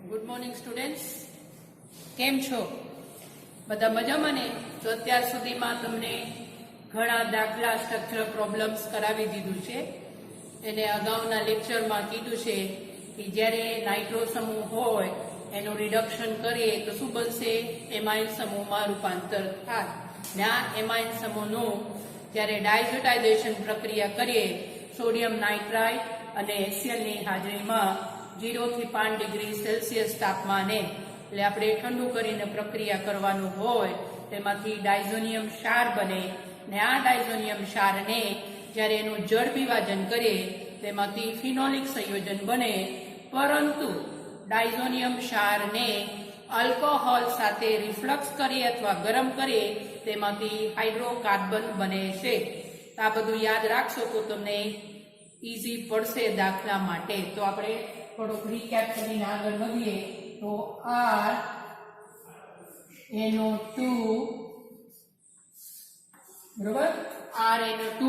Good morning students, કેમ છો? બધા મજામાં ને? તો અત્યાર સુધીમાં તમને ઘણા દાખલા સ્ટ્રક્ચરલ પ્રોબ્લેમ્સ કરાવી દીધું છે. એને અગાઉના લેક્ચરમાં કીધું છે કે જ્યારે નાઇટ્રો સમૂહ હોય એનું રિડક્શન કરીએ તો શું બનશે? એમાઇન સમૂહમાં રૂપાંતર થાય. ને આ એમાઇન સમૂહનું જ્યારે ડાયઝોટાઇઝેશન પ્રક્રિયા કરીએ સોડિયમ નાઇટ્રાઇટ અને HClની હાજરીમાં 0 થી 5 ડિગ્રી સેલ્સિયસ તાપમાને, એટલે આપણે ઠંડુ કરીને પ્રક્રિયા કરવાનું હોય, તેમાંથી ડાયઝોનિયમ ક્ષાર બને. ને આ ડાયઝોનિયમ ક્ષારને જ્યારે એનું જળ વિભાજન કરીએ તેમાંથી ફિનોલિક સંયોજન બને. પરંતુ ડાયઝોનિયમ ક્ષારને આલ્કોહોલ સાથે રિફ્લક્સ કરીએ અથવા ગરમ કરીએ તેમાંથી હાઇડ્રોકાર્બન બને છે. આ બધું યાદ રાખશો તો તમને ઈઝી પડશે દાખલા માટે. તો આપણે થોડોક રીકેપ કરીને આગળ વધીએ તો RNO2 બરોબર, RNO2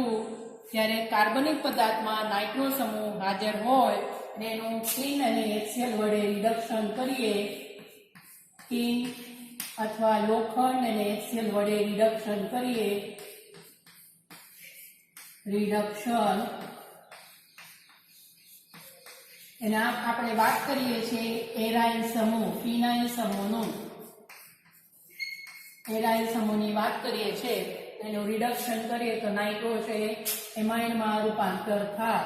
જ્યારે કાર્બનિક પદાર્થમાં નાઇટ્રો સમૂહ હાજર હોય અને એનું ટીન અને HCl વડે રિડક્શન કરીએ, ટીન અથવા લોખંડ અને HCl વડે રિડક્શન કરીએ, રિડક્શન એના આપણે વાત કરીએ છીએ એરાઇલ સમૂહ, ફિનાઇલ સમૂહનું. એરાઇલ સમૂહની વાત કરીએ છીએ, એનું રિડક્શન કરીએ તો નાઇટ્રો છે એમાઇનમાં રૂપાંતર થાય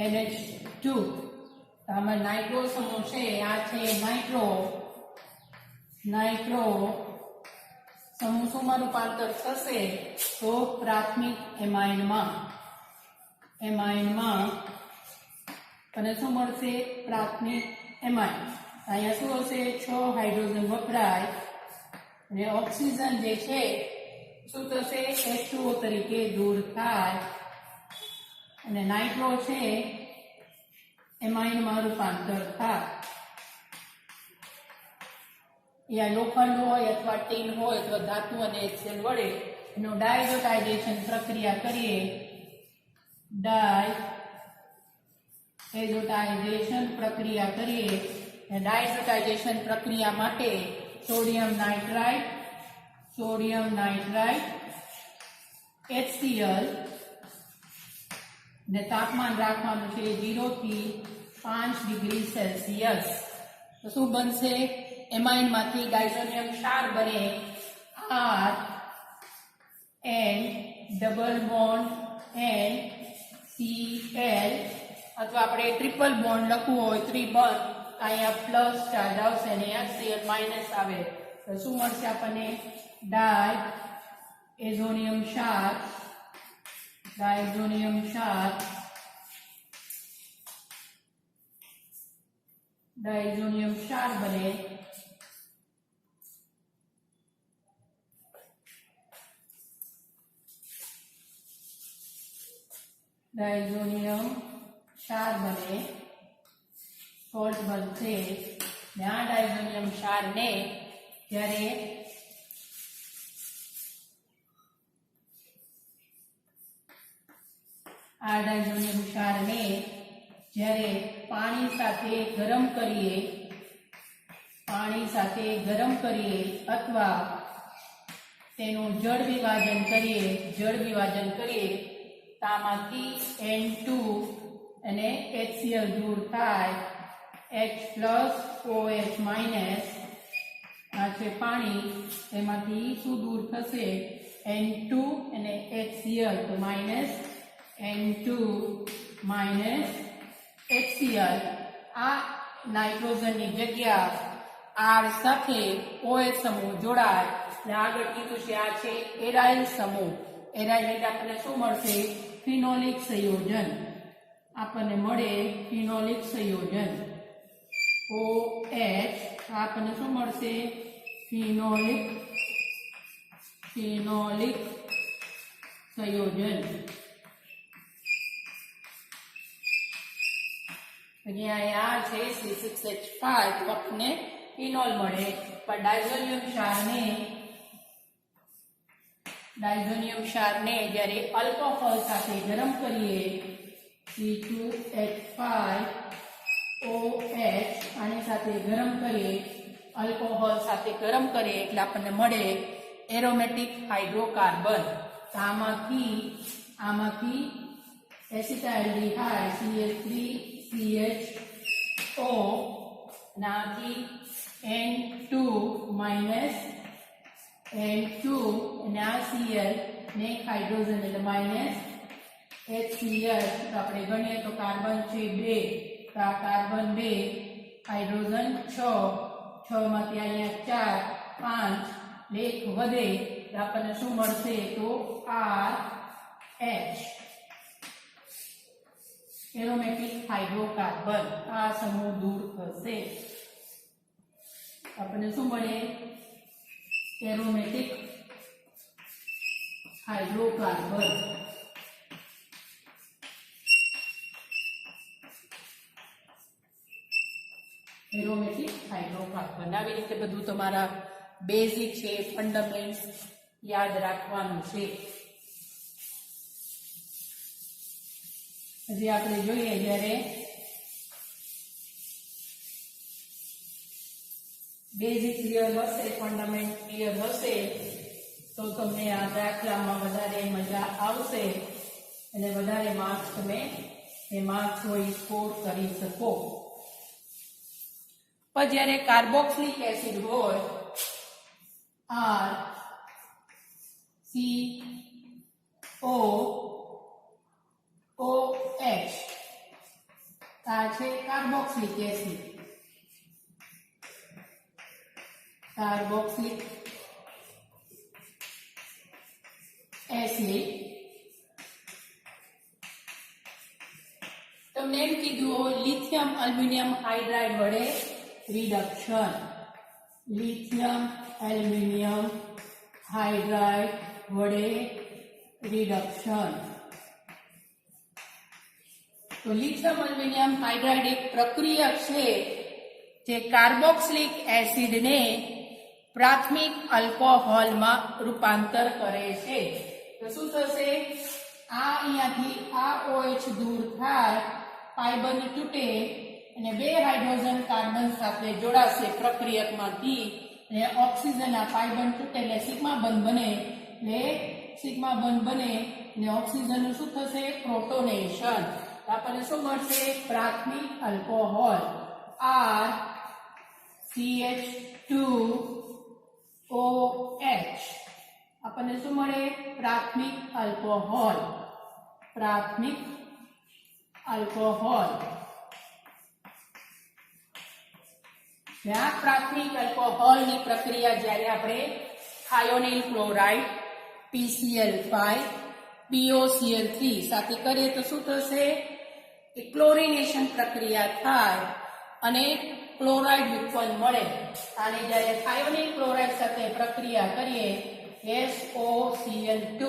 RNH2. આમાં નાઇટ્રો સમૂહ છે, આ છે નાઇટ્રો સમૂહ શુંમાં રૂપાંતર થશે તો પ્રાથમિક એમાઇનમાં અને શું મળશે? પ્રાથમિક એમાઇન. અહીંયા શું હશે? 6 હાઇડ્રોજન વપરાય અને ઓક્સિજન જે છે શું થશે? H2O તરીકે દૂર થાય અને નાઇટ્રો છે એમાઇનમાં રૂપાંતર થાય. યા લોખંડ હોય અથવા ટીન હોય અથવા ધાતુ અને HCl વડે એનું ડાયઝોટાઇઝેશન પ્રક્રિયા કરીએ, ડાયઝોટાઇઝેશન પ્રક્રિયા માટે સોડિયમ નાઇટ્રાઇટ HCl ને તાપમાન રાખવાનું છે 0 થી 5 ડિગ્રી સેલ્સિયસ. તો શું બનશે? એમાઇનમાંથી ડાયઝોનિયમ ક્ષાર બને RN ડબલ બોન્ડ NCl, અથવા આપણે ટ્રિપલ બોન્ડ લખવું હોય ત્રિબંધ, અહીંયા પ્લસ ચાર્જ આવશે અને અહીંયા Cl માઇનસ આવે તો શું મળશે આપણને? ડાયઝોનિયમ ક્ષાર બને. સોલ્ટ બનશે. ને આ ડાયઝોનિયમ ક્ષારને જ્યારે પાણી સાથે ગરમ કરીએ અથવા તેનું જળ વિભાજન કરીએ તામાંથી N2 અને HCl દૂર થાય, H+OH- આ છે પાણી, તેમાંથી શું દૂર થશે? N2 અને HCl, તો -N2 -HCl. આ નાઇટ્રોજનની જગ્યા R સાથે OH સમૂહ જોડાય. અને આગળ કીધું છે આ છે એરાઇલ સમૂહ. એરાઇલ એટલે આપણને શું મળશે? ફિનોલિક સંયોજન. આપણને મળે ફિનોલિક સંયોજન OH. આપણને શું મળશે? ફિનોલિક સંયોજન. અહીંયા આ છે C6H5, તો આપણને ફિનોલ મળે. પણ ડાયઝોનિયમ ક્ષારને જ્યારે આલ્કોહોલ સાથે ગરમ કરીએ C2H5O સાથે ગરમ કરીએ, આલ્કોહોલ સાથે ગરમ કરીએ એટલે આપણને મળે એરોમેટિક હાઇડ્રોકાર્બન. તો આમાંથી એસિટાઇલડીહાઇડ CH3CHO નાથી N2 માઇનસ N2 અને આ Cl ને હાઇડ્રોજન એટલે માઇનસ HCl. તો આપણે ગણીએ તો કાર્બન છે 2, તો આ કાર્બન 2, હાઇડ્રોજન 6 માંથી અહીંયા 4 5 એક વધે તો આપણને શું મળશે તો RH એરોમેટિક હાઇડ્રોકાર્બન. આ સમૂહ દૂર થશે, આપણને શું મળે એરોમેટિક હાઇડ્રોકાર્બન. Aromatic hydrocarbon. આવી રીતે બધું તમારા બેઝિક છે, ફંડામેન્ટ્સ યાદ રાખવાનું છે. હજી આપણે જોઈએ જ્યારે બેઝિક ક્લિયર હશે, ફંડામેન્ટ ક્લિયર હશે તો તમને આ દાખલામાં વધારે મજા આવશે અને વધારે માર્ક્સ તમે એ માર્ક્સ હોય સ્કોર કરી શકો. પણ જ્યારે કાર્બોક્સિલિક એસિડ હોય RCOOH આ છે કાર્બોક્સિલિક એસિડ. કાર્બોક્સિલિક એસિડ તમને એમ કીધું લિથિયમ એલ્યુમિનિયમ હાઇડ્રાઇડ વડે રિડક્શન. લિથિયમ એલ્યુમિનિયમ હાઇડ્રાઇડ વડે રિડક્શન. તો લિથિયમ એલ્યુમિનિયમ હાઇડ્રાઇડ એક પ્રક્રિયા છે જે કાર્બોક્સિલિક એસિડને પ્રાથમિક આલ્કોહોલમાં રૂપાંતર કરે છે. તો શું થશે, આ અહીંયાથી આ OH દૂર થાય, પાઇ બંધ તૂટે અને 2 હાઇડ્રોજન કાર્બન સાથે જોડાશે પ્રક્રિયકમાંથી અને ઓક્સિજન આ પાઇ બંધ તૂટે એટલે સિગ્મા બંધ બને, અને ઓક્સિજનનું શું થશે પ્રોટોનેશન. આપણને શું મળશે પ્રાથમિક આલ્કોહોલ RCH2OH. આપણને શું મળે પ્રાથમિક આલ્કોહોલ. પ્રાથમિક આલ્કોહોલ. આ પ્રાથમિક આલ્કોહોલની પ્રક્રિયા જ્યારે આપણે થાયોનિલ ક્લોરાઇડ PCl5 POCl3 સાથે કરીએ તો શું થશે ક્લોરિનેશન પ્રક્રિયા થાય અને ક્લોરાઇડ ઉત્પન્ન મળે. અને જ્યારે થાયોનિલ ક્લોરાઇડ સાથે પ્રક્રિયા કરીએ SOCl2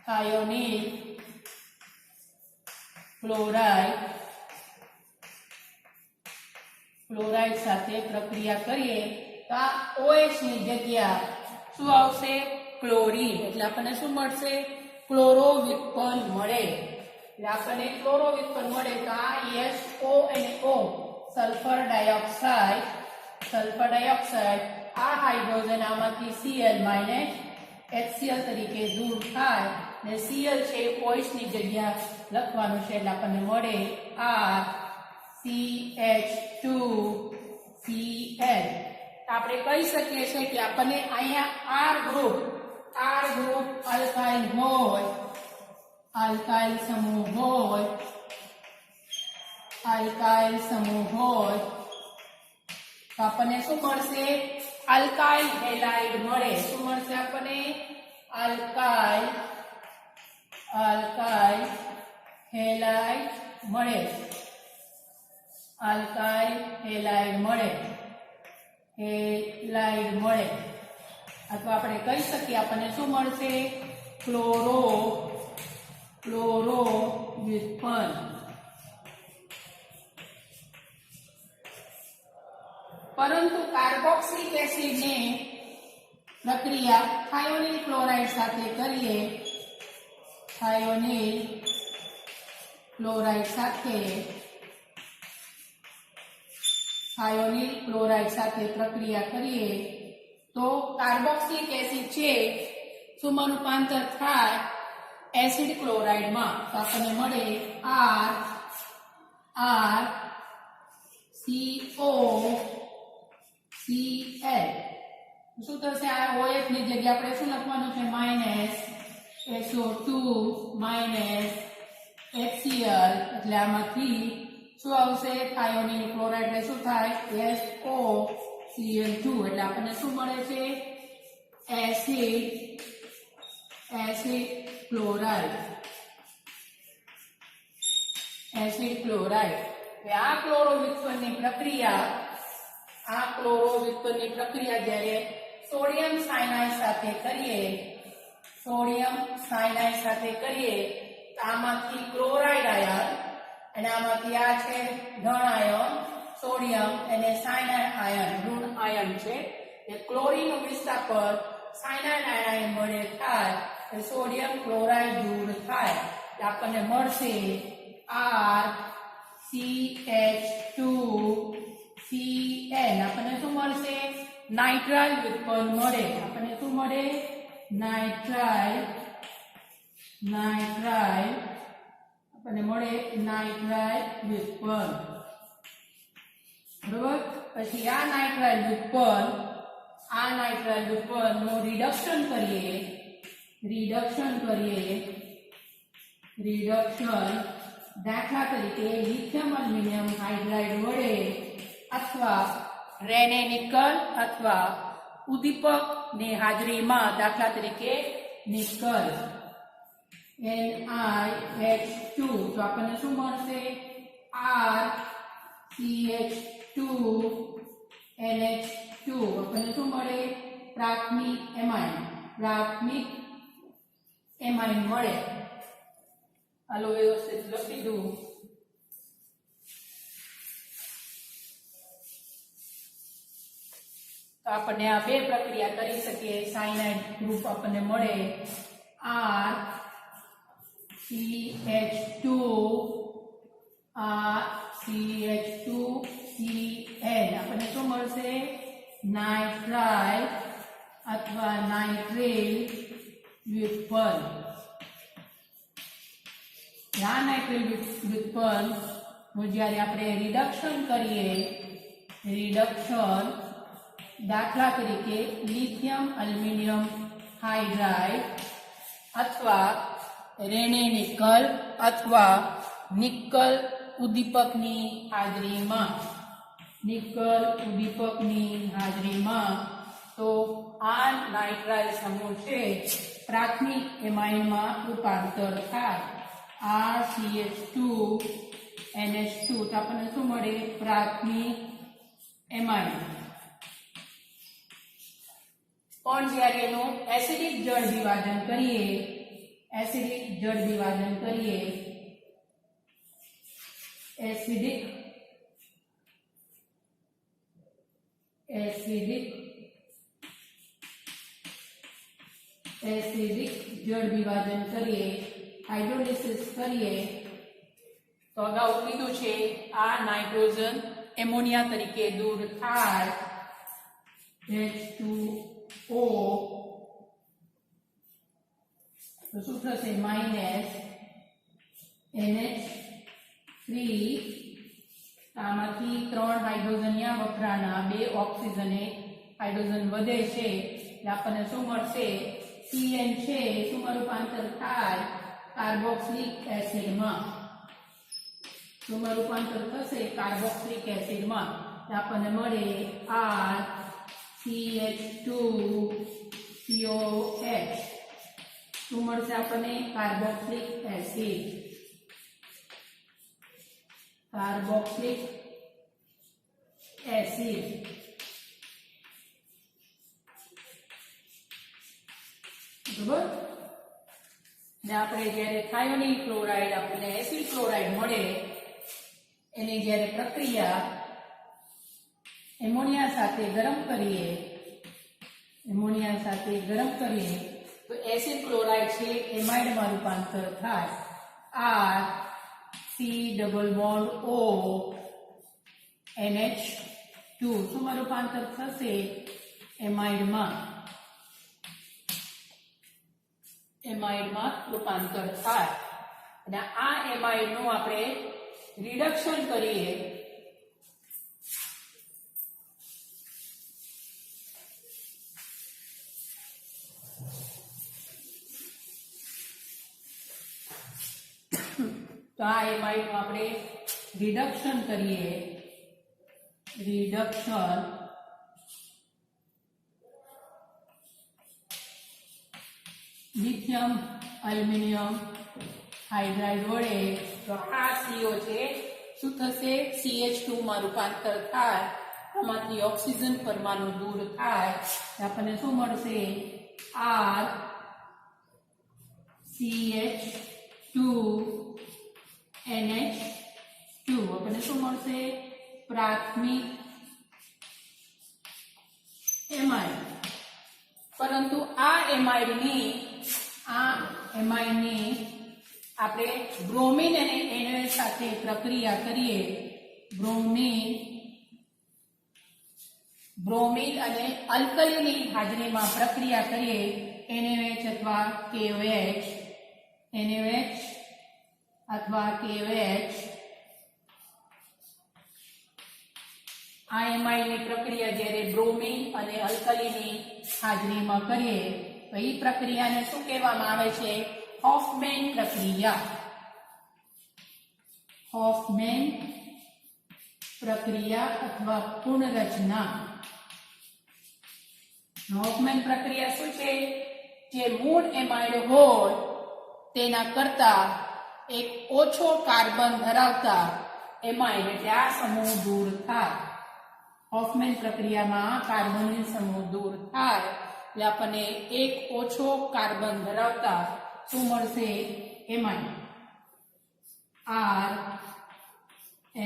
થાયોનિલ ક્લોરાઇડ સાથે પ્રક્રિયા કરીએ તો આ OH ની જગ્યા શું આવશે ક્લોરીન. એટલે આપણને શું મળશે ક્લોરો વ્યુત્પન્ન મળે. એટલે આપણને ક્લોરો વ્યુત્પન્ન મળે તો આ SO અને O સલ્ફર ડાયોક્સાઇડ આ હાઇડ્રોજન આમાંથી Cl માઇનસ HCl તરીકે દૂર થાય ને Cl છે OH ની જગ્યા લખવાનું છે એટલે આપણને મળે RCH2Cl. આપણે કહી શકીએ છીએ કે આપણને અહીંયા R ગ્રુપ આલ્કાઇલ હોય, આલ્કાઇલ સમૂહ હોય તો આપણને શું મળશે આલ્કાઇલ હેલાઇડ મળે. શું મળશે આપણને આલ્કાઇલ હેલાઇડ મળે. આલ્કાઇલ હેલાઇડ મળે. અથવા આપણે કહી શકીએ આપણને શું મળશે ક્લોરો વ્યુત્પન્ન. પરંતુ કાર્બોક્સિલિક એસિડને પ્રક્રિયા થાયોનિલ ક્લોરાઇડ સાથે કરીએ, થાયોનિલ ક્લોરાઇડ સાથે થાયોનિલ ક્લોરાઇડ સાથે પ્રક્રિયા કરીએ તો કાર્બોક્સિલિક એસિડ છે શું રૂપાંતર થાય એસિડ ક્લોરાઇડમાં. તો આપણને મળે RCOCl. શું થશે? આ OH ની જગ્યાએ આપણે શું લખવાનું છે? -SO2 HCl. એટલે આમાંથી શું આવશે? થાયોનિલ ક્લોરાઇડ. એટલે શું થાય? SOCl2. એટલે આપણને શું મળે છે? Acid chloride. Acid chloride. આ ક્લોરો વ્યુત્પન્નની પ્રક્રિયા જ્યારે સોડિયમ સાયનાઇડ સાથે કરીએ તો આમાંથી ક્લોરાઇડ આયન અને આમાંથી આ છે ધન આયન સોડિયમ અને સાયનાઇડ આયન ઋણ આયન છે. એ ક્લોરીનનું વિસ્થાપન સાયનાઇડ આયન વડે થાય તો સોડિયમ ક્લોરાઇડ દૂર થાય. આપણને મળશે RCH2Cl. આપણને શું મળશે? નાઇટ્રાઇલ વ્યુત્પન્ન મળે. આપણને શું મળે? નાઇટ્રાઇલ. આપણને મળે નાઇટ્રાઇલ વ્યુત્પન્ન. બરોબર. પછી આ નાઇટ્રાઇલ વ્યુત્પન્નનું રિડક્શન દાખલા તરીકે લિથિયમ એલ્યુમિનિયમ હાઇડ્રાઇડ વડે અથવા રેને નિકલ અથવા ઉદ્દીપક ની હાજરીમાં દાખલા તરીકે નિકલ NiH2. તો આપણને શું મળશે? RCH2NH2. આપણને શું મળે? પ્રાથમિક એમાઇન મળે. હાલો વ્યવસ્થિત લખી દઉં. તો આપણને આ બે પ્રક્રિયા કરી શકીએ. સાયનાઇડ ગ્રુપ આપણને મળે RCH2Cl. આપણને શું મળશે? નાઇટ્રાઇલ અથવા નાઇટ્રેલ વ્યુત્પન્ન. આ નાઇટ્રેલ વ્યુત્પન્ન જ્યારે આપણે રિડક્શન કરીએ દાખલા તરીકે લિથિયમ એલ્યુમિનિયમ હાઇડ્રાઇડ અથવા રેને નિકલ અથવા નિકલ ઉદ્દીપકની હાજરીમાં તો આ નાઇટ્રાઇલ સમૂહ છે પ્રાથમિક એમાઇનમાં રૂપાંતર થાય. RCH2NH2. તો આપણને શું મળે? પ્રાથમિક એમાઇન. પણ જ્યારે એનું એસિડિક જળ વિભાજન કરીએ એસિડિક જળ વિભાજન કરીએ હાઇડ્રોલિસિસ કરીએ તો અગાઉ કીધું છે આ નાઇટ્રોજન એમોનિયા તરીકે દૂર થાય. H2O. તો શું થશે? -NH3. આમાંથી 3 હાઇડ્રોજન અહીંયા વપરાના, 2 ઓક્સિજન હાઇડ્રોજન વધે છે. એટલે આપણને શું મળશે? CN છે શું રૂપાંતર થાય? કાર્બોક્સિલિક એસિડમાં. શું રૂપાંતર થશે? કાર્બોક્સિલિક એસિડમાં. આપણને મળે RCH2COH. શું મળશે આપણને? Carboxylic acid. બરાબર. ને આપણે જ્યારે થાયોનિલ ક્લોરાઇડ આપણને એસિડ ક્લોરાઇડ મળે એની જ્યારે પ્રક્રિયા એમોનિયા સાથે ગરમ કરીએ તો એસિડ ક્લોરાઇડ છે એમાઇડમાં રૂપાંતર થાય. R C double bond O NH2 શું રૂપાંતર થશે? એમાઇડમાં રૂપાંતર થાય અને આ એમાઇડનું આપણે રિડક્શન કરીએ તો આ એમાઇડનું આપણે રિડક્શન કરીએ લિથિયમ એલ્યુમિનિયમ હાઇડ્રાઇડ વડે તો આ CO છે શું થશે? CH2 માં રૂપાંતર થાય, આમાંથી ઓક્સિજન પરમાણુ દૂર થાય, આપણને શું મળશે? R CH2 NH2 આપણને શું મળશે? પ્રાથમિક એમાઇડ. પરંતુ આ એમાઇડની આપણે બ્રોમિન અને NaOH સાથે પ્રક્રિયા કરીએ, બ્રોમિન અને અલ્કલીની હાજરીમાં પ્રક્રિયા કરીએ, NaOH અથવા KOH, આ એમાઇડની પ્રક્રિયા જ્યારે બ્રોમિન અને અલ્કલીની હાજરીમાં કરીએ તો એ પ્રક્રિયાને શું કહેવામાં આવે છે? હોફમેન પ્રક્રિયા અથવા પુનર્રચના. હોફમેન પ્રક્રિયા શું છે? જે મૂળ એમાઇડ હોય તેના કરતા એક ઓછો કાર્બન ધરાવતા એમાઇડ એટલે આ સમૂહ દૂર થાય. હોફમેન પ્રક્રિયામાં કાર્બનીય સમૂહ દૂર થાય એટલે આપણને એક ઓછો કાર્બન ધરાવતા શું મળશે? એમાઇડ. R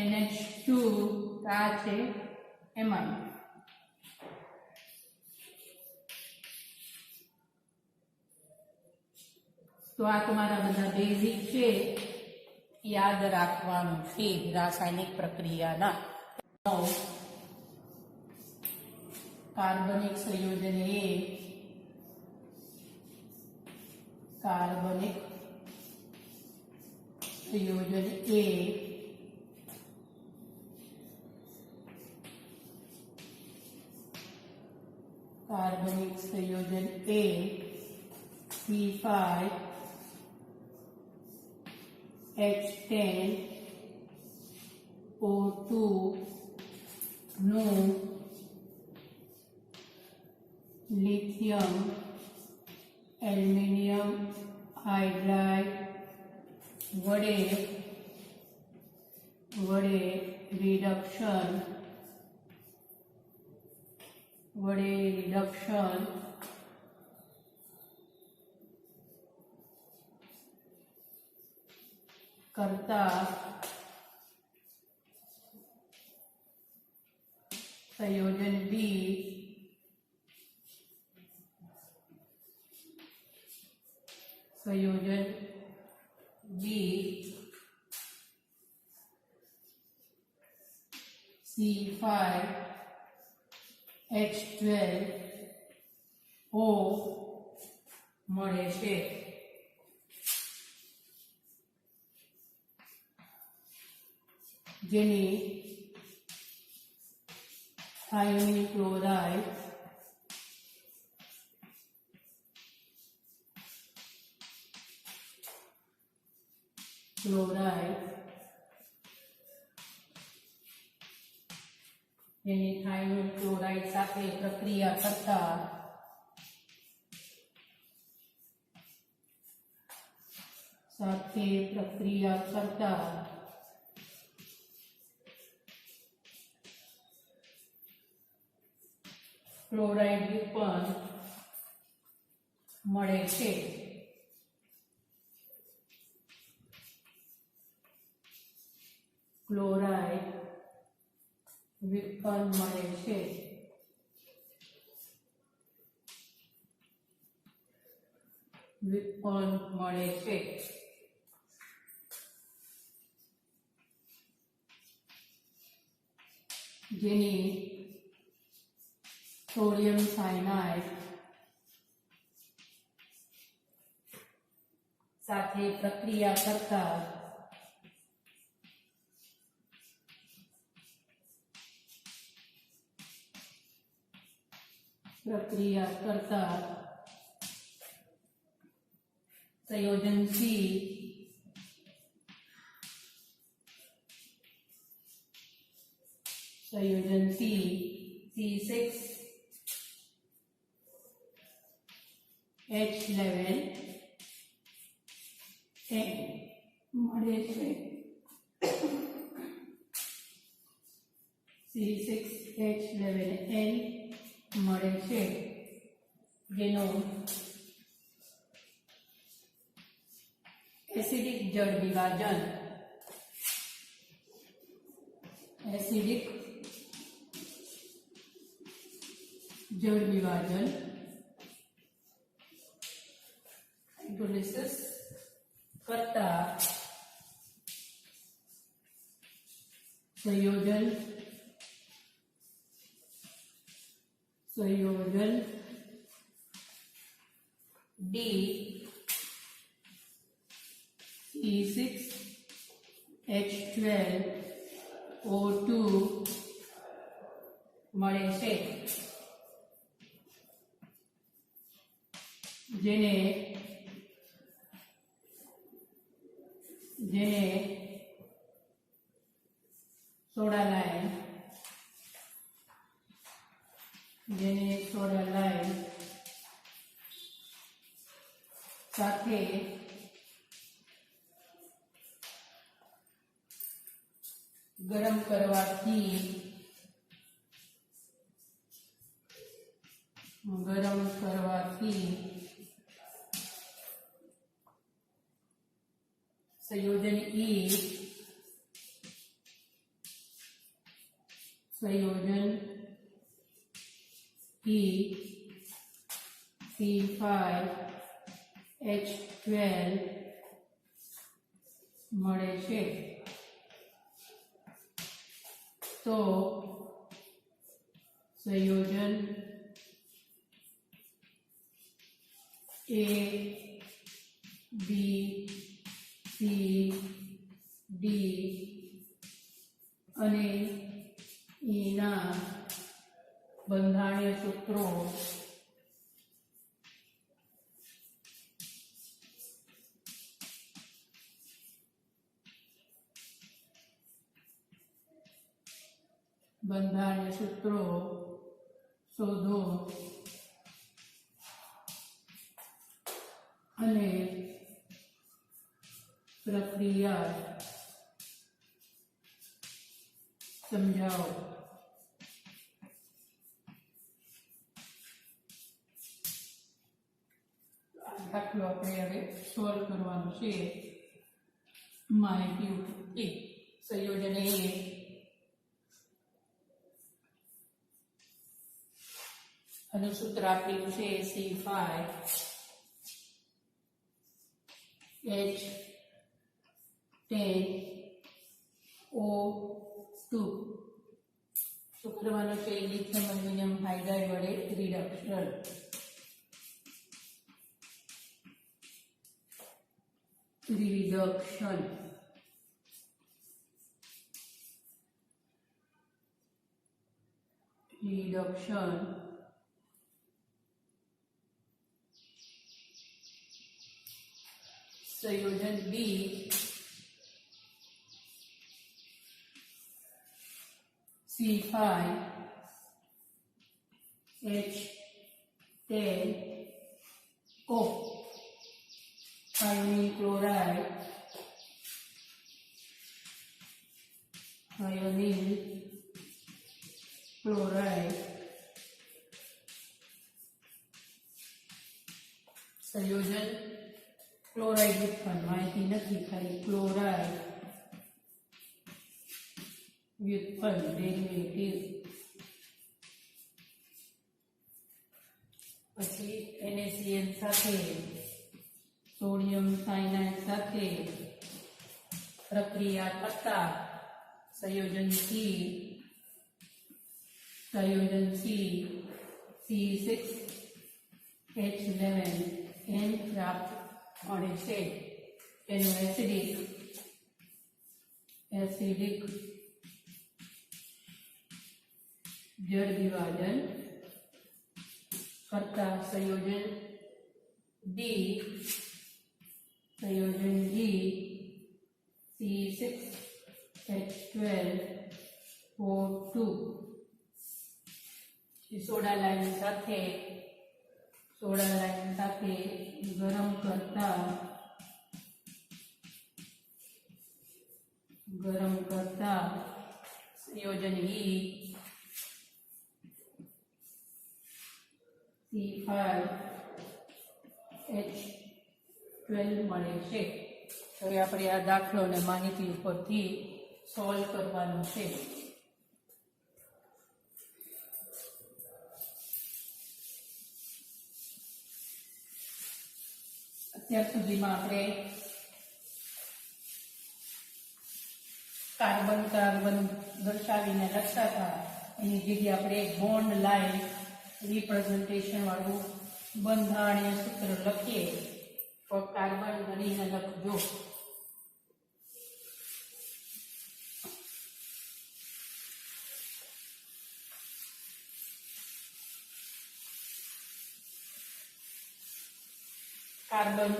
NH2 આ છે એમાઇડ. તો આ તમારા બધા બેઝિક છે, યાદ રાખવાનું છે રાસાયણિક પ્રક્રિયાના. કાર્બનિક સંયોજન A C5H10O2 નું લિથિયમ એલ્યુમિનિયમ હાઇડ્રાઇડ વડે રિડક્શન કરતા સંયોજન B C5H12O મળે છે. જેની થાયોનિલ ક્લોરાઇડ સાથે પ્રક્રિયા કરતા ક્લોરાઇડ પણ મળે છે. ક્લોરાઇડ વ્યુત્પન્ન મળે છે. જેની सोडियम साइनाइड साथे प्रक्रिया करता संयोजन सी C6H11 મળે છે C6H11N મળે છે જેનો एसिडिक जड़ विभाजन हाइड्रोलिसिस करता संयोजन डी C6H12O2 મળે છે જેને સોડા લાઈન સાથે गरम करवाथी संयोजन ई C5H12 મળે છે तो संयोजन ए बी सी डी અને એના બંધારણીય સૂત્રો शोधो અને प्रक्रिया समझाओ। दाखलो આપણે હવે સોલ્વ કરવાનો છે માહિતી ઉપરથી સંયોજન એ અને સૂત્ર આપેલું છે C5H10O2 શું કરવાનું છે લિથિયમ એલ્યુમિનિયમ હાઇડ્રાઇડ વડે रिडक्शन संयोजन बी C5H10O आयोनिक क्लोराइड संयोजन क्लोराइड व्युत्पन्न माहिती नहीं खाली क्लोराइड व्युत्पन्न डेरिवेटिव પછી NaCN સાથે सोडियम साइनाइड साथे प्रक्रिया करता संयोजन सी C6H11 N પ્રાપ્ત મળે છે. તેનું એસિડિક જળ વિભાજન કરતા સંયોજન D C6H12O2 સોડા લાઈન સાથે ગરમ કરતા સંયોજન C5H12 મળે છે. હવે આપણે આ દાખલો અને માહિતી ઉપરથી સોલ્વ કરવાનું છે. અત્યાર સુધીમાં આપણે કાર્બન દર્શાવીને લખતા હતા, એની જગ્યાએ આપણે બોન્ડ લાઈન રિપ્રેઝન્ટેશન વાળું બંધારણીય સૂત્ર લખીએ તો કાર્બન ગણીને લખજો. કાર્બન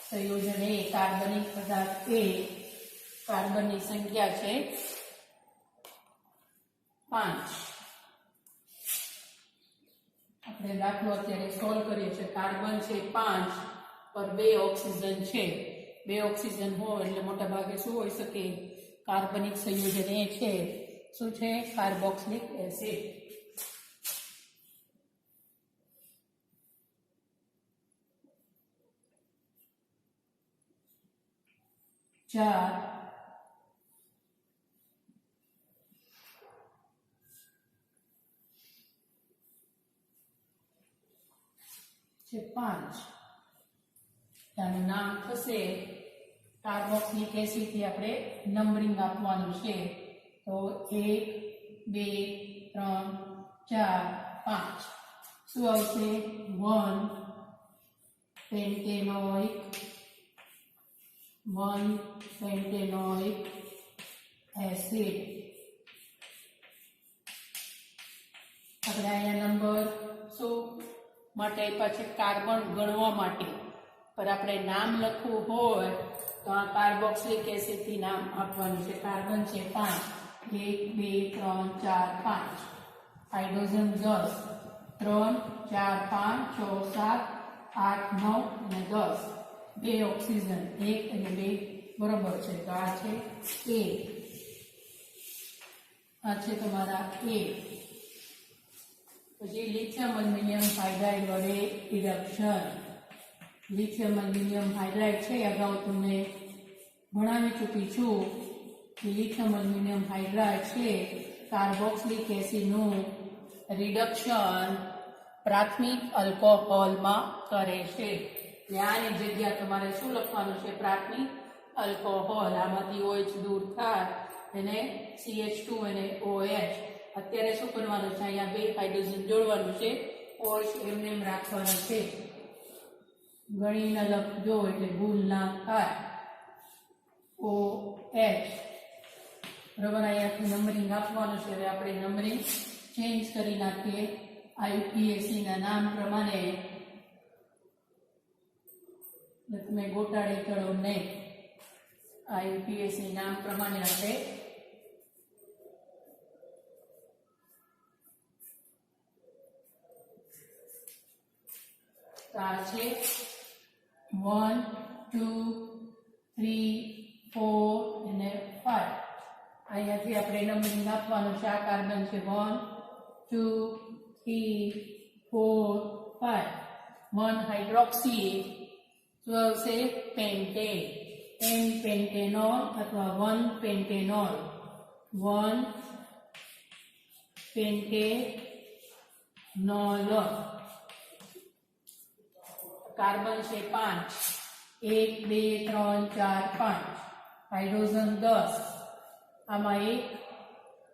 સંયોજન એ કાર્બનિક પદાર્થ એ કાર્બનની સંખ્યા છે 5. આપણે દાખલો અત્યારે સોલ્વ કરીએ છીએ. કાર્બન છે 5 પર 2 ઓક્સિજન છે. 2 ઓક્સિજન હોય એટલે મોટા ભાગે શું હોઈ શકે? કાર્બનિક સંયોજન એ છે શું છે? Carboxylic acid. 4 છે 5. તેનું નામ થશે કાર્બોક્સિલિક એસિડ થી આપણે નંબરિંગ આપવાનું છે. તો 1 2 3 4 5 શું આવશે? 1 પેન્ટેનોઇક 1 પેન્ટેનોઇક એસિડ. આપણે અહીંયા નંબર શું માટે પછી કાર્બન ગણવા માટે, પર આપણે નામ લખવું હોય તો આ કાર્બોક્સિલિક એસિડ થી નામ આપવાનું છે. કાર્બન છે 5, 1 2 3 4 5. હાઇડ્રોજન 10, 3 4 5 6 7 8 9 અને 10. 2 ઓક્સિજન 1 અને 2 બરોબર છે. તો આ છે A. આ છે તમારા A. પછી લિથિયમ એલ્યુમિનિયમ હાઇડ્રાઇડ વડે રિડક્શન. લિથિયમ એલ્યુમિનિયમ હાઇડ્રાઇડ છે, અગાઉ તમને ભણાવી ચૂકી છું કે લિથિયમ એલ્યુમિનિયમ હાઇડ્રાઇડ છે કાર્બોક્સિલિક એસિડનું રિડક્શન પ્રાથમિક આલ્કોહોલમાં કરે છે. આની જગ્યા તમારે શું લખવાનું છે? પ્રાથમિક આલ્કોહોલ. આમાંથી OH દૂર થાય એને CH2 અને OH. અત્યારે શું કરવાનું છે? અહીંયા 2 હાઇડ્રોજન જોડવાનું છે. OH એમને એમ રાખવાનું છે. ગણીને લખજો એટલે ભૂલ ના થાય. OH બરાબર. અહીંયાથી નંબરિંગ આપવાનું છે. હવે આપણે નંબરિંગ ચેન્જ કરી નાખીએ. IUPAC ના નામ પ્રમાણે તમે ગોટાળે ચડો નહીં. IUPAC નામ પ્રમાણે આપણે આ છે 1 2 3 4 અને 5. અહીંયાથી આપણે નંબરિંગ આપવાનું છે. આ કાર્બન છે 1 2 3 4 5. 1 હાઇડ્રોક્સી શું આવશે? પેન્ટેન. n પેન્ટેનોલ અથવા 1 પેન્ટેનોલ. 1 પેન્ટેનોલ. કાર્બન છે 5, 1 2 3 4 5. હાઇડ્રોજન 10. આમાં 1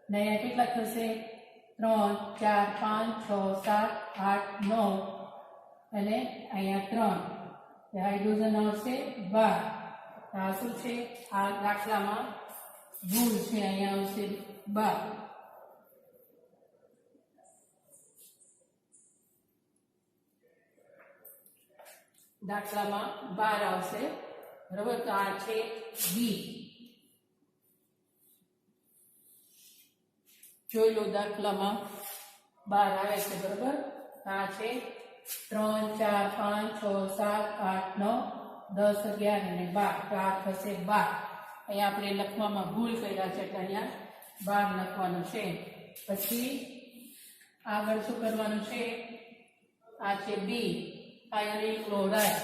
ને અહીંયા કેટલા થશે? 3 4 5 6 7 8 9 અને અહીંયા 3 હાઇડ્રોજન આવશે 12. આ શું છે? આ દાખલામાં ભૂલ છે, અહીંયા આવશે 12. દાખલામાં 12 આવશે. બરાબર, તો આ છે બી. જોઈ લો, દાખલામાં 12 આવે છે. બરાબર, આ છે 3 4 5 6 7 8 9 10 11 અને 12. તો આ થશે 12. અહીંયા આપણે લખવામાં ભૂલ કર્યા છે એટલે અહીંયા 12 લખવાનું છે. પછી આગળ શું કરવાનું છે? આ છે બી, આયોડિન ક્લોરાઇડ.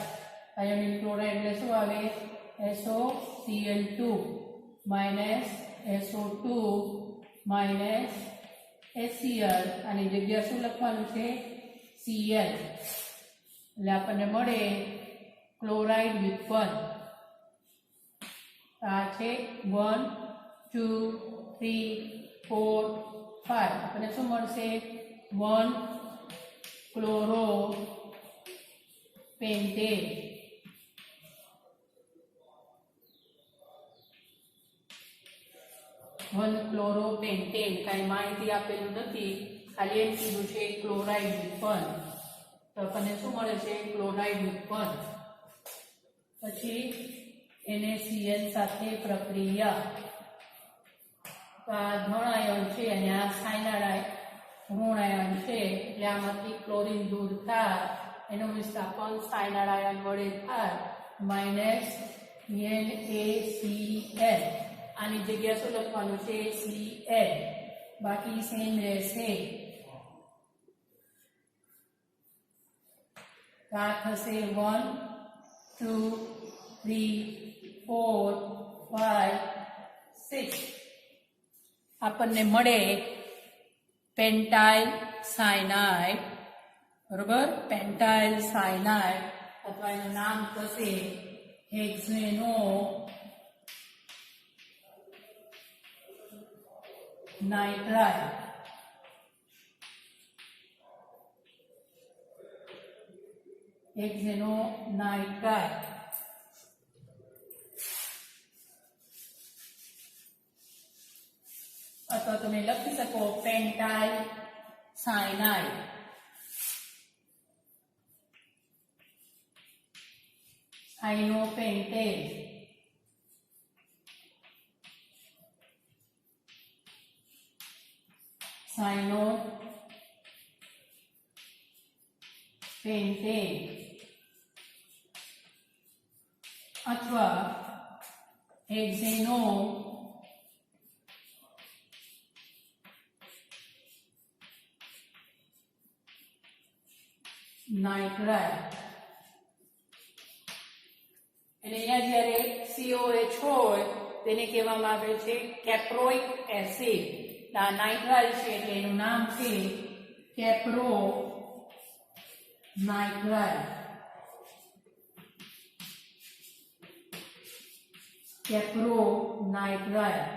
આયોડિન ક્લોરાઇડ એટલે શું આવે? SOCl2 minus SO2 minus HCl. આની જગ્યા શું લખવાનું છે? Cl. એટલે આપણને મળે ક્લોરાઇડ વ્યુત્પન્ન. આ છે 1 2 3 4 5. આપણને શું મળશે? 1 ક્લોરો પેન્ટેન. 1 chloro pentane. કાંઈ માહિતી આપેલું નથી, ખાલી એમ કીધું છે ક્લોરાઇડ વ્યુત્પન્ન. તો આપણને શું મળે છે? ક્લોરાઇડ વ્યુત્પન્ન. પછી NaCl સાથે પ્રક્રિયા. આ ધન આયન છે અને આ સાયનાઇડ ઋણ આયન છે, એટલે આમાંથી ક્લોરીન દૂર થાય, એનું વિસ્થાપન સાયનાઇડ આયન વડે થાય, માઇનસ NaCl. આની જગ્યા શું લખવાનું છે? Cl. બાકી સેમ રહેશે. આ થશે 1 2 3 4 5 6. આપણને મળે પેન્ટાઇલ સાયનાઇડ. બરોબર, પેન્ટાઇલ સાયનાઇડ, અથવા એનું નામ થશે હેક્ઝેનો નાઇટ્રાઇડ. હેક્ઝેનો નાઇટ્રાઇડ. અથવા તમે લખી શકો પેન્ટાઇલ સાયનાઇડ. આઇનોપેન્ટેન. સાયનોપેન્ટેન. અથવા હેક્ઝેનો નાઇટ્રાઇડ. અને અહીંયા જ્યારે COH હોય તેને કહેવામાં આવે છે કેપ્રોઇક એસિડ. આ નાઇટ્રાઇડ છે એટલે એનું નામ છે કેપ્રો નાઇટ્રાઇડ. કેપ્રો નાઇટ્રાઇડ.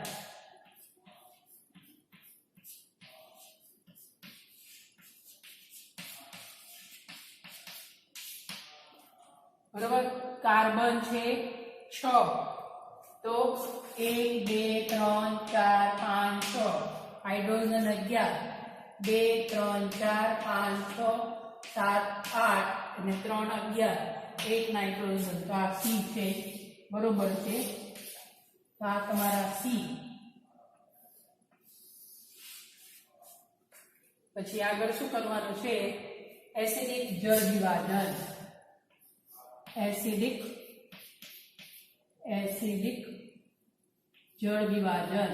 બરાબર, કાર્બન છે 6. તો 1 2 3 4 5 6. હાઇડ્રોજન 11. 2 3 4 5 6 7 8 અને 3 11. 1 નાઇટ્રોજન. તો આ C છે. બરોબર છે, તો આ તમારા C. પછી આગળ શું કરવાનું છે? એસિડિક જળ વિભાજન. એસિડિક જળ વિભાજન.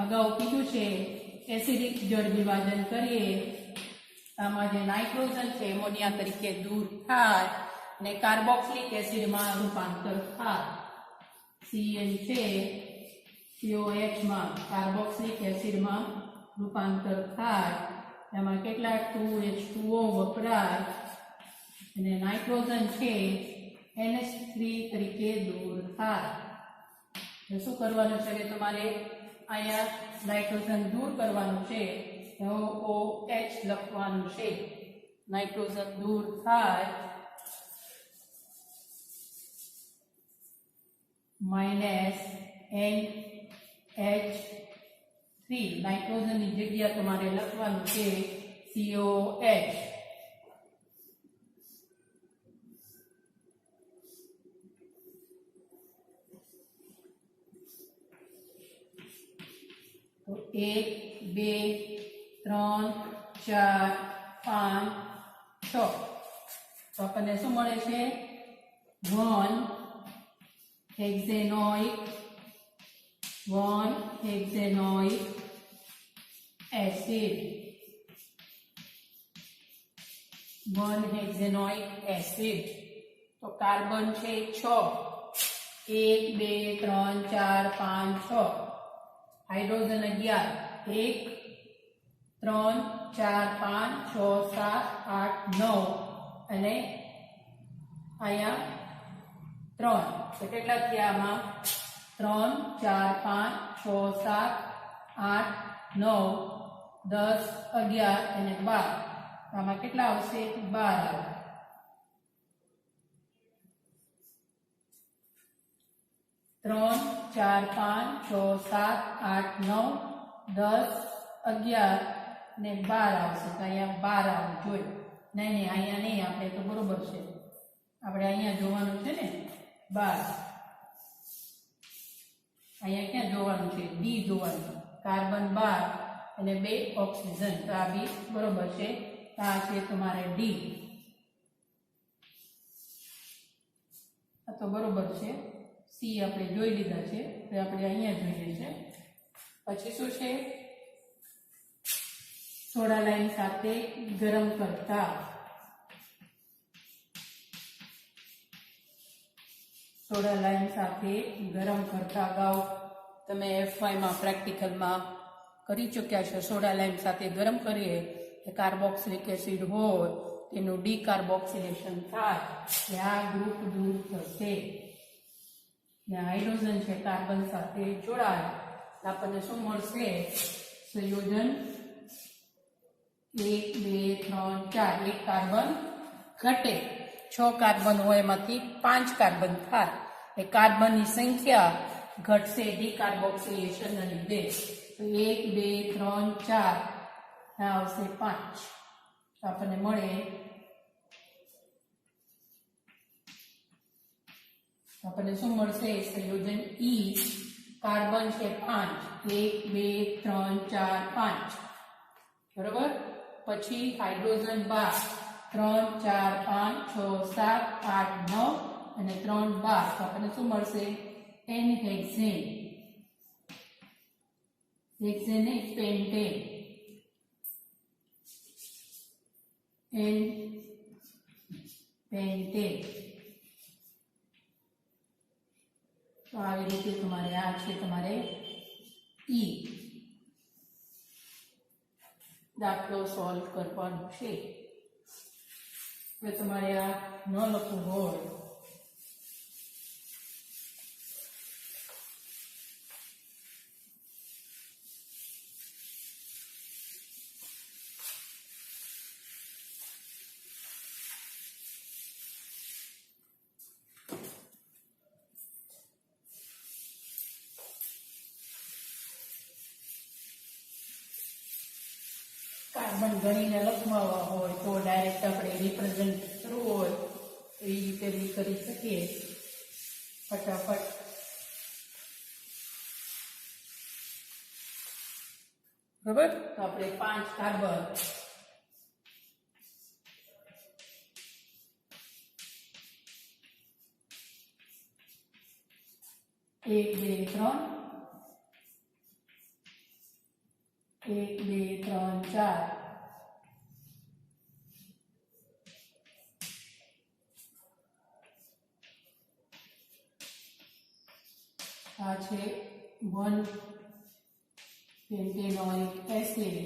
અગાઉ કીધું છે એસિડિક જળ વિભાજન કરીએ, આમાં જે નાઇટ્રોજન છે એમોનિયા તરીકે દૂર થાય અને કાર્બોક્સિલિક એસિડમાં રૂપાંતર થાય. Cn છે COH માં કાર્બોક્સિલિક એસિડમાં રૂપાંતર થાય. એમાં કેટલાક 2H2O વપરાય અને નાઇટ્રોજન છે NH3 તરીકે દૂર થાય. તો શું કરવાનું છે કે તમારે અહીંયા નાઇટ્રોજન દૂર કરવાનું છે, OH લખવાનું છે. નાઇટ્રોજન દૂર થાય -NH3, નાઇટ્રોજનની જગ્યા તમારે લખવાનું છે COH. તો 1 2 3 4 5 6 તો આપણને શું મળે છે? 1 હેક્ઝેનોઇક એસિડ. 1 હેક્ઝેનોઇક એસિડ. તો કાર્બન છે 6, 1 2 3 4 5 6. હાઇડ્રોજન 11, 1 3 4 5 6 7 8 9 અને અહીંયા 3. તો કેટલા થયા આમાં? 3 4 5 6 7 8 9 10 11 અને 12. આમાં કેટલા આવશે? 12 આવે. ત્રણ 4 5 6 7 8 9 10 11 ને 12 આવશે. તો અહીંયા 12 આવે. જોયું? નહીં અહીંયા નહીં, આપણે તો બરોબર છે, આપણે અહીંયા જોવાનું છે ને 12. અહીંયા ક્યાં જોવાનું છે? ડી જોવાનું. કાર્બન 12 અને 2 ઓક્સિજન. તો આ બી બરોબર છે. આ છે તમારે ડી. આ તો બરોબર છે. સી આપણે જોઈ લીધા છે, તો આપણે અહીંયા જોઈએ છે. પછી શું છે? સોડા લાઈન સાથે ગરમ કરતા. સોડા લાઈન સાથે ગરમ કરતા અગાઉ તમે FYમાં પ્રેક્ટિકલમાં કરી ચૂક્યા છો. સોડા લાઈન સાથે ગરમ કરીએ કે કાર્બોક્સિલિક એસિડ હોય તેનું ડીકાર્બોક્સિલેશન થાય, એટલે આ ગ્રુપ દૂર થશે. ને હાઇડ્રોજન છે કાર્બન સાથે જોડાય, આપણને શું મળશે? સંયોજન 1 2 3 4. એક કાર્બન ઘટે. 6 કાર્બન હોય એમાંથી 5 કાર્બન થાય. એ કાર્બનની સંખ્યા ઘટશે ડીકાર્બોક્સિલેશનના લીધે. તો 1 2 3 4 આવશે 5. તો આપણને મળે શું મળશે? સંયોજન ઈ. કાર્બન છે 5. 1 2 3 4 5. બરોબર. પછી હાઇડ્રોજન 12. 3 4 5 6 7 8 9 અને 3 12. તો આપણને શું મળશે? n hexane. હેક્ઝેન એ પેન્ટેન. n pentane. તો આવી રીતે તમારે આ છે તમારે ઈ દાખલો સોલ્વ કરવાનો છે. જો તમારે આ ન લખવું હોય કાર્બન ગણીને લખવા હોય તો ડાયરેક્ટ આપણે રિપ્રેઝન્ટ કરવું હોય તો એ રીતે બી કરી શકીએ ફટાફટ. બરાબર. તો આપણે 5 કાર્બન એક બે ત્રણ 1 2 3 4 આ છે 1 પેન્ટેનોઇક એસિડ.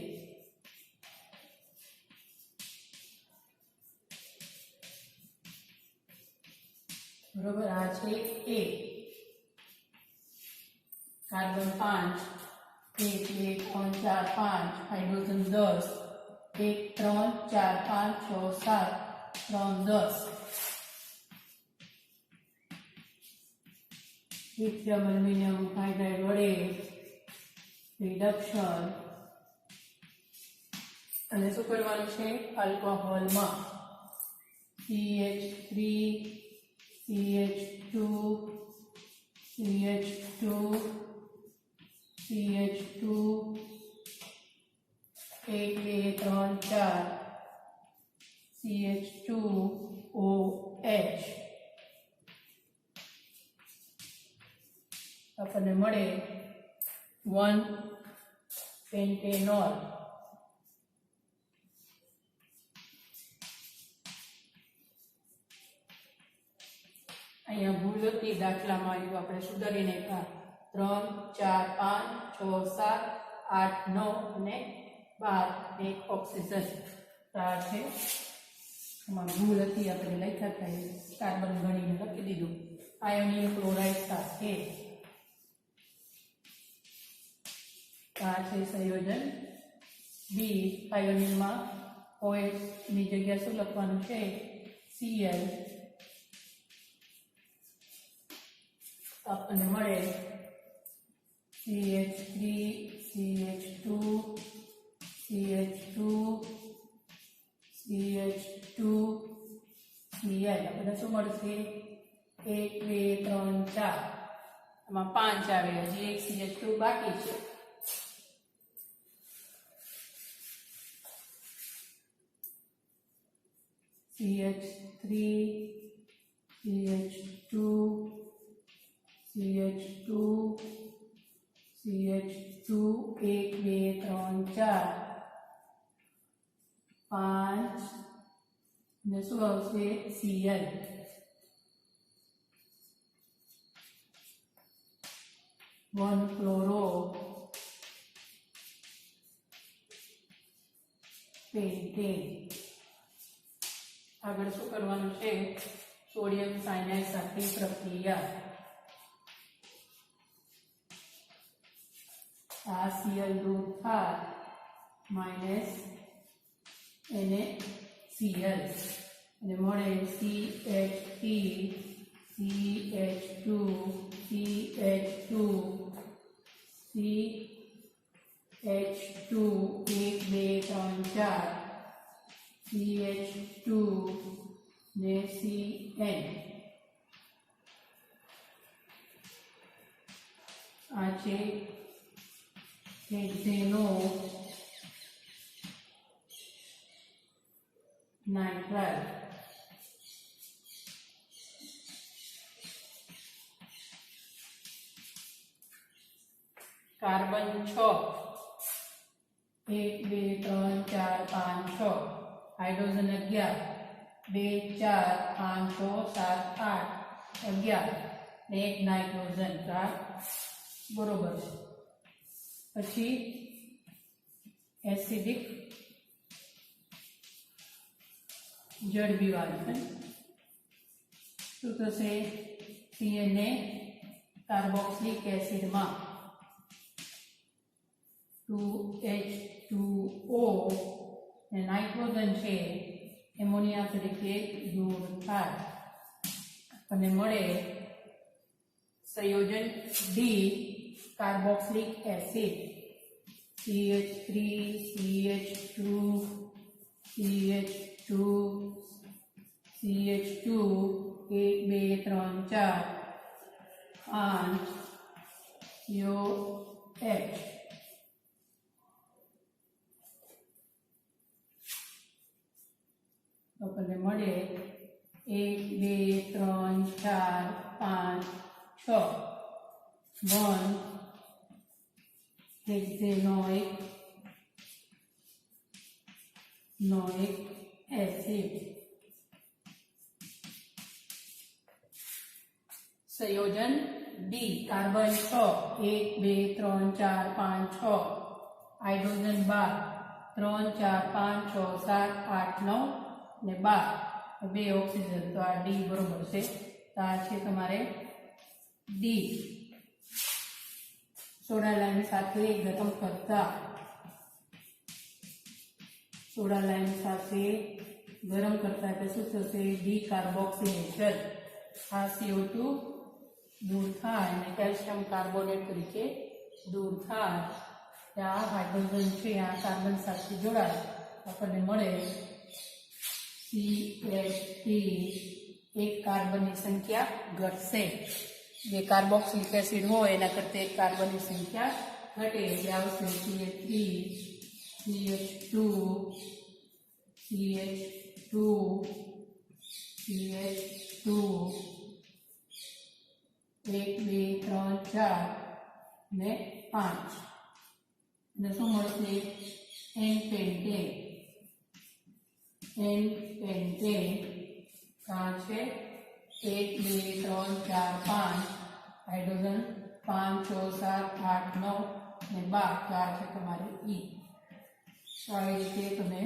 બરોબર. આ છે A. Carbon 5 1 2 3 4 5 hydrogen 10 1 3 4 5 6 7 3 10 lithium aluminium hydride वडे रिडक्शन અને શું કરવાનું છે આલ્કોહોલમાં CH3 CH2 CH2 CH2 1 2 3 4 CH2OH આપણને મળે 1 પેન્ટેનોલ અહીંયા ભૂલ હતી દાખલામાં આવ્યું આપણે સુધારી નાખ્યા 3 4 5 6 7 8 9 અને 12 એક ઓક્સિજન ચાર છે એમાં ભૂલ હતી આપણે લખ્યા હતા કાર્બન ગણીને લખી દીધું આયોનિક ક્લોરાઇડ સાથે આ છે સંયોજન બી આયોનિનમાં OH ની જગ્યા શું લખવાનું છે Cl આપણને મળે CH3 CH2 CH2 CH2 Cl આપણને શું મળશે 1 2 3 4 આમાં 5 આવે હજી એક CH2 બાકી છે CH3 CH2 CH2 CH2 1 2 3 4 5 ને શું આવશે Cl 1 ક્લોરો પેન્ટેન આગળ શું કરવાનું છે સોડિયમ સાયનાઇડ સાથે પ્રક્રિયા આ Cl દૂર થાય માઇનસ એને Cl અને મળે CH3 CH2 CH2 CH2 1 2 3 4 CH2 ને Cn આ છે હેક્ઝેનો નાઇટ્રાઇલ કાર્બન 6 1 2 3 4 5 6 हाइड्रोजन 11 2 4 5 6 7 8 11 ને એક નાઇટ્રોજન બરોબર છે પછી એસિડિક જળ વિભાજન શું થશે CNA કાર્બોક્સિલિક એસિડમાં 2H2O ને નાઇટ્રોજન છે એમોનિયા તરીકે દૂર થાય અને મળે સંયોજન D carboxylic acid CH3 CH2 CH2 CH2 1 2 3 4 5 COH આપણને મળે 1 2 3 4 5 6 1 હેક્ઝેનોઇક એસિડ સંયોજન ડી કાર્બન 6 1 2 3 4 5 6 હાઇડ્રોજન 12 3 4 5 6 7 8 9 ને 12 બે ઓક્સિજન તો આ ડી બરોબર છે તો આ છે તમારે ડી સોડા લાઈમ સાથે ગરમ કરતા સોડા લાઈમ સાથે ગરમ કરતા એટલે શું થશે? ડીકાર્બોક્સિલેશન. આ CO2 દૂર થાય અને કેલ્શિયમ કાર્બોનેટ તરીકે દૂર થાય. આ હાઇડ્રોજન છે આ કાર્બન સાથે જોડાય આપણને મળે CH3. એક કાર્બનની સંખ્યા ઘટશે. જે કાર્બોક્સિલિક એસિડ હોય એના કરતાં એક કાર્બનની સંખ્યા ઘટે એટલે આવશે CH3 CH2 CH2 CH2 1 2 3 4 ને 5 અને શું મળશે? N-pentane. N-pentane કાં છે 1 2 3 4 5 હાઇડ્રોજન 5 6 7 8 9 ને 12 છે તમારે E. તો આવી રીતે તમે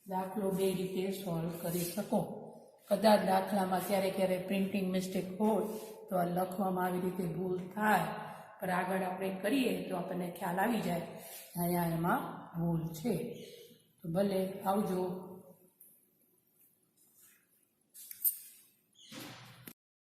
દાખલો બે રીતે સોલ્વ કરી શકો. કદાચ દાખલામાં ક્યારે પ્રિન્ટિંગ મિસ્ટેક હોય તો આ લખવામાં આવી રીતે ભૂલ થાય, પણ આગળ આપણે કરીએ તો આપણને ખ્યાલ આવી જાય અહીંયા એમાં ભૂલ છે. તો ભલે આવજો.